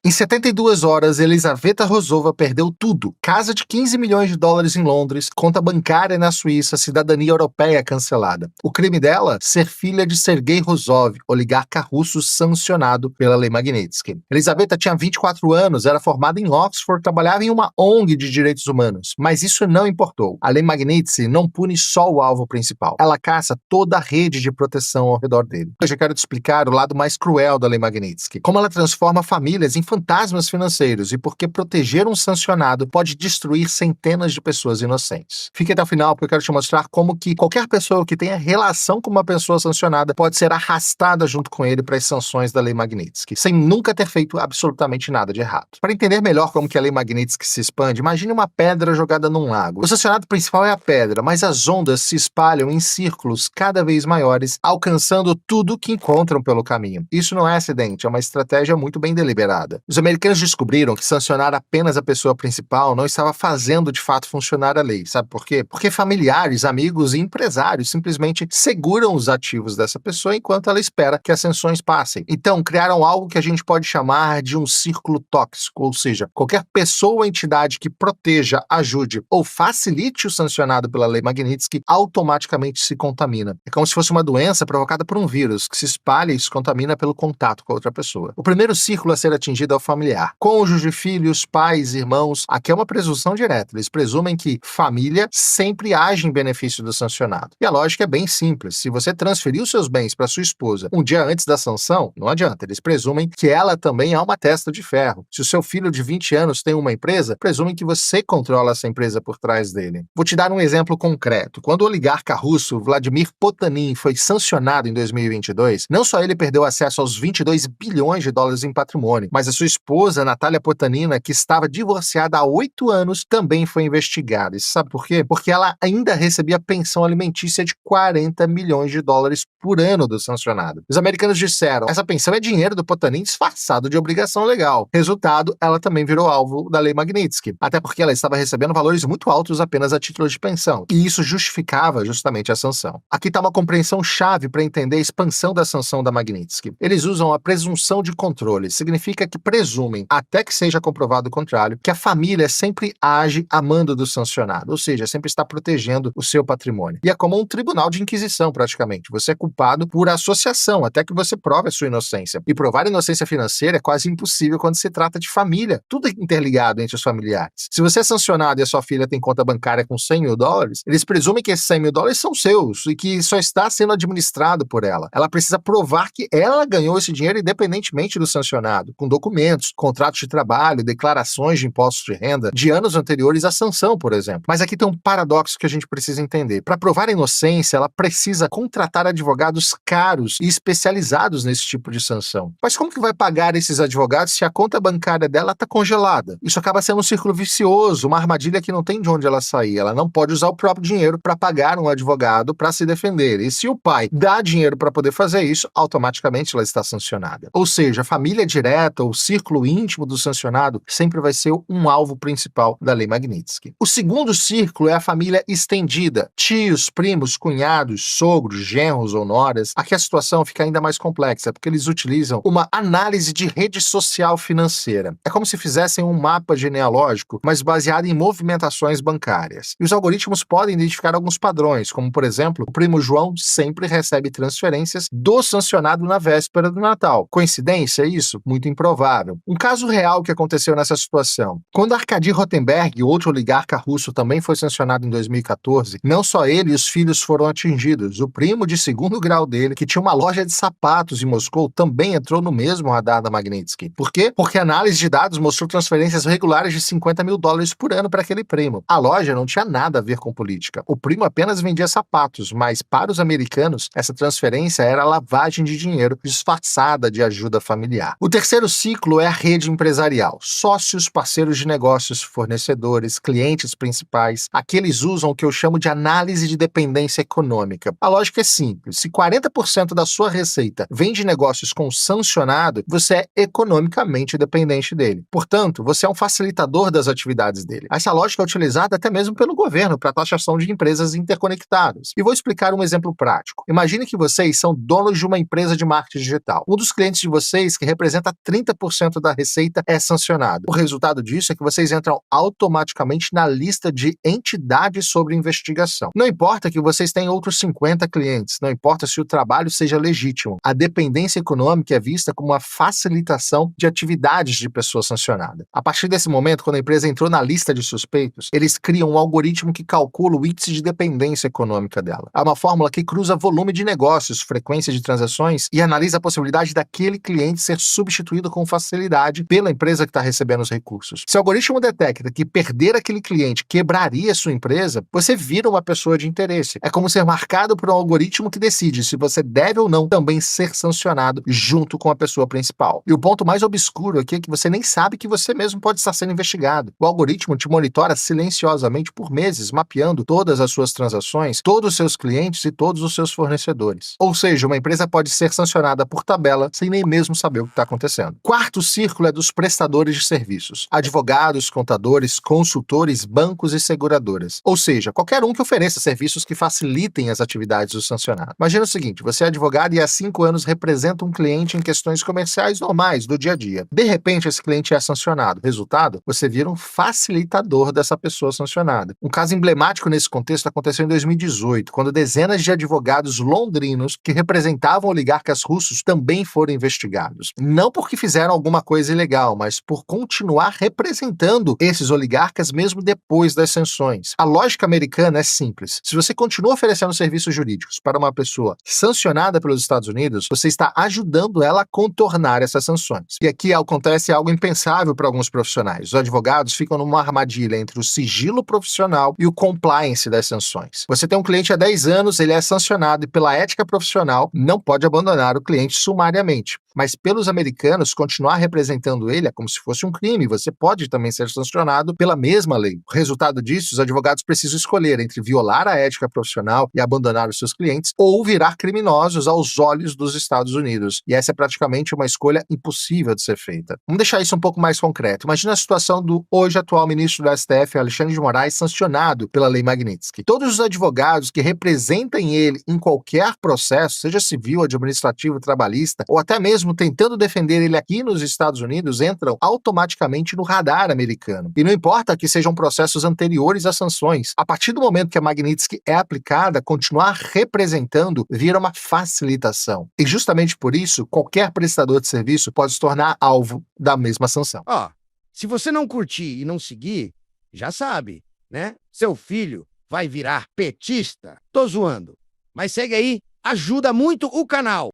Em 72 horas, Elizaveta Rozova perdeu tudo. Casa de 15 milhões de dólares em Londres, conta bancária na Suíça, cidadania europeia cancelada. O crime dela? Ser filha de Sergei Rozov, oligarca russo sancionado pela lei Magnitsky. Elizaveta tinha 24 anos, era formada em Oxford, trabalhava em uma ONG de direitos humanos. Mas isso não importou. A lei Magnitsky não pune só o alvo principal. Ela caça toda a rede de proteção ao redor dele. Hoje eu quero te explicar o lado mais cruel da lei Magnitsky. Como ela transforma famílias em fantasmas financeiros e porque proteger um sancionado pode destruir centenas de pessoas inocentes. Fique até o final porque eu quero te mostrar como que qualquer pessoa que tenha relação com uma pessoa sancionada pode ser arrastada junto com ele para as sanções da lei Magnitsky, sem nunca ter feito absolutamente nada de errado. Para entender melhor como que a lei Magnitsky se expande, imagine uma pedra jogada num lago. O sancionado principal é a pedra, mas as ondas se espalham em círculos cada vez maiores, alcançando tudo que encontram pelo caminho. Isso não é acidente, é uma estratégia muito bem deliberada. Os americanos descobriram que sancionar apenas a pessoa principal não estava fazendo de fato funcionar a lei. Sabe por quê? Porque familiares, amigos e empresários simplesmente seguram os ativos dessa pessoa enquanto ela espera que as sanções passem. Então, criaram algo que a gente pode chamar de um círculo tóxico, ou seja, qualquer pessoa ou entidade que proteja, ajude ou facilite o sancionado pela lei Magnitsky automaticamente se contamina. É como se fosse uma doença provocada por um vírus que se espalha e se contamina pelo contato com a outra pessoa. O primeiro círculo a ser atingido é o familiar. Cônjuge, filhos, pais, irmãos. Aqui é uma presunção direta. Eles presumem que família sempre age em benefício do sancionado. E a lógica é bem simples. Se você transferir os seus bens para sua esposa um dia antes da sanção, não adianta. Eles presumem que ela também é uma testa de ferro. Se o seu filho de 20 anos tem uma empresa, presumem que você controla essa empresa por trás dele. Vou te dar um exemplo concreto. Quando o oligarca russo Vladimir Potanin foi sancionado em 2022, não só ele perdeu acesso aos 22 bilhões de dólares em patrimônio, mas a sua esposa, Natália Potanina, que estava divorciada há 8 anos, também foi investigada. E sabe por quê? Porque ela ainda recebia pensão alimentícia de 40 milhões de dólares por ano do sancionado. Os americanos disseram, essa pensão é dinheiro do Potanin disfarçado de obrigação legal. Resultado, ela também virou alvo da lei Magnitsky, até porque ela estava recebendo valores muito altos apenas a título de pensão. E isso justificava justamente a sanção. Aqui está uma compreensão chave para entender a expansão da sanção da Magnitsky. Eles usam a presunção de controle. Significa que presumem, até que seja comprovado o contrário, que a família sempre age a mando do sancionado, ou seja, sempre está protegendo o seu patrimônio. E é como um tribunal de inquisição, praticamente. Você é culpado por associação, até que você prove a sua inocência. E provar inocência financeira é quase impossível quando se trata de família. Tudo é interligado entre os familiares. Se você é sancionado e a sua filha tem conta bancária com 100 mil dólares, eles presumem que esses 100 mil dólares são seus e que só está sendo administrado por ela. Ela precisa provar que ela ganhou esse dinheiro independentemente do sancionado, com documentos, contratos de trabalho, declarações de impostos de renda de anos anteriores à sanção, por exemplo. Mas aqui tem um paradoxo que a gente precisa entender. Para provar a inocência, ela precisa contratar advogados caros e especializados nesse tipo de sanção. Mas como que vai pagar esses advogados se a conta bancária dela está congelada? Isso acaba sendo um círculo vicioso, uma armadilha que não tem de onde ela sair. Ela não pode usar o próprio dinheiro para pagar um advogado para se defender. E se o pai dá dinheiro para poder fazer isso, automaticamente ela está sancionada. Ou seja, a família direta ou círculo íntimo do sancionado sempre vai ser um alvo principal da lei Magnitsky. O segundo círculo é a família estendida. Tios, primos, cunhados, sogros, genros ou noras. Aqui a situação fica ainda mais complexa, porque eles utilizam uma análise de rede social financeira. É como se fizessem um mapa genealógico, mas baseado em movimentações bancárias. E os algoritmos podem identificar alguns padrões, como, por exemplo, o primo João sempre recebe transferências do sancionado na véspera do Natal. Coincidência isso? Muito improvável. Um caso real que aconteceu nessa situação. Quando Arkady Rotenberg, outro oligarca russo, também foi sancionado em 2014, não só ele e os filhos foram atingidos. O primo de segundo grau dele, que tinha uma loja de sapatos em Moscou, também entrou no mesmo radar da Magnitsky. Por quê? Porque a análise de dados mostrou transferências regulares de 50 mil dólares por ano para aquele primo. A loja não tinha nada a ver com política. O primo apenas vendia sapatos, mas para os americanos, essa transferência era lavagem de dinheiro disfarçada de ajuda familiar. O terceiro ciclo é a rede empresarial. Sócios, parceiros de negócios, fornecedores, clientes principais. Aqui eles usam o que eu chamo de análise de dependência econômica. A lógica é simples. Se 40% da sua receita vem de negócios com sancionado, você é economicamente dependente dele. Portanto, você é um facilitador das atividades dele. Essa lógica é utilizada até mesmo pelo governo para a taxação de empresas interconectadas. E vou explicar um exemplo prático. Imagine que vocês são donos de uma empresa de marketing digital. Um dos clientes de vocês, que representa 30% 1% da receita é sancionado. O resultado disso é que vocês entram automaticamente na lista de entidades sobre investigação. Não importa que vocês tenham outros 50 clientes, não importa se o trabalho seja legítimo. A dependência econômica é vista como uma facilitação de atividades de pessoa sancionada. A partir desse momento, quando a empresa entrou na lista de suspeitos, eles criam um algoritmo que calcula o índice de dependência econômica dela. É uma fórmula que cruza volume de negócios, frequência de transações e analisa a possibilidade daquele cliente ser substituído com facilidade pela empresa que está recebendo os recursos. Se o algoritmo detecta que perder aquele cliente quebraria sua empresa, você vira uma pessoa de interesse. É como ser marcado por um algoritmo que decide se você deve ou não também ser sancionado junto com a pessoa principal. E o ponto mais obscuro aqui é que você nem sabe que você mesmo pode estar sendo investigado. O algoritmo te monitora silenciosamente por meses, mapeando todas as suas transações, todos os seus clientes e todos os seus fornecedores. Ou seja, uma empresa pode ser sancionada por tabela sem nem mesmo saber o que está acontecendo. Quarto círculo é dos prestadores de serviços: advogados, contadores, consultores, bancos e seguradoras. Ou seja, qualquer um que ofereça serviços que facilitem as atividades do sancionado. Imagina o seguinte: você é advogado e há 5 anos representa um cliente em questões comerciais normais do dia a dia. De repente, esse cliente é sancionado. Resultado? Você vira um facilitador dessa pessoa sancionada. Um caso emblemático nesse contexto aconteceu em 2018, quando dezenas de advogados londrinos que representavam oligarcas russos também foram investigados. Não porque fizeram alguma coisa ilegal, mas por continuar representando esses oligarcas mesmo depois das sanções. A lógica americana é simples. Se você continua oferecendo serviços jurídicos para uma pessoa sancionada pelos Estados Unidos, você está ajudando ela a contornar essas sanções. E aqui acontece algo impensável para alguns profissionais. Os advogados ficam numa armadilha entre o sigilo profissional e o compliance das sanções. Você tem um cliente há 10 anos, ele é sancionado e pela ética profissional não pode abandonar o cliente sumariamente. Mas pelos americanos, continuar representando ele é como se fosse um crime. Você pode também ser sancionado pela mesma lei. O resultado disso, os advogados precisam escolher entre violar a ética profissional e abandonar os seus clientes ou virar criminosos aos olhos dos Estados Unidos. E essa é praticamente uma escolha impossível de ser feita. Vamos deixar isso um pouco mais concreto. Imagina a situação do hoje atual ministro do STF, Alexandre de Moraes, sancionado pela Lei Magnitsky. Todos os advogados que representem ele em qualquer processo, seja civil, administrativo, trabalhista, ou até mesmo tentando defender ele aqui nos Estados Unidos, entram automaticamente no radar americano. E não importa que sejam processos anteriores às sanções. A partir do momento que a Magnitsky é aplicada, continuar representando vira uma facilitação. E justamente por isso, qualquer prestador de serviço pode se tornar alvo da mesma sanção. Se você não curtir e não seguir, já sabe, né? Seu filho vai virar petista. Tô zoando. Mas segue aí, ajuda muito o canal.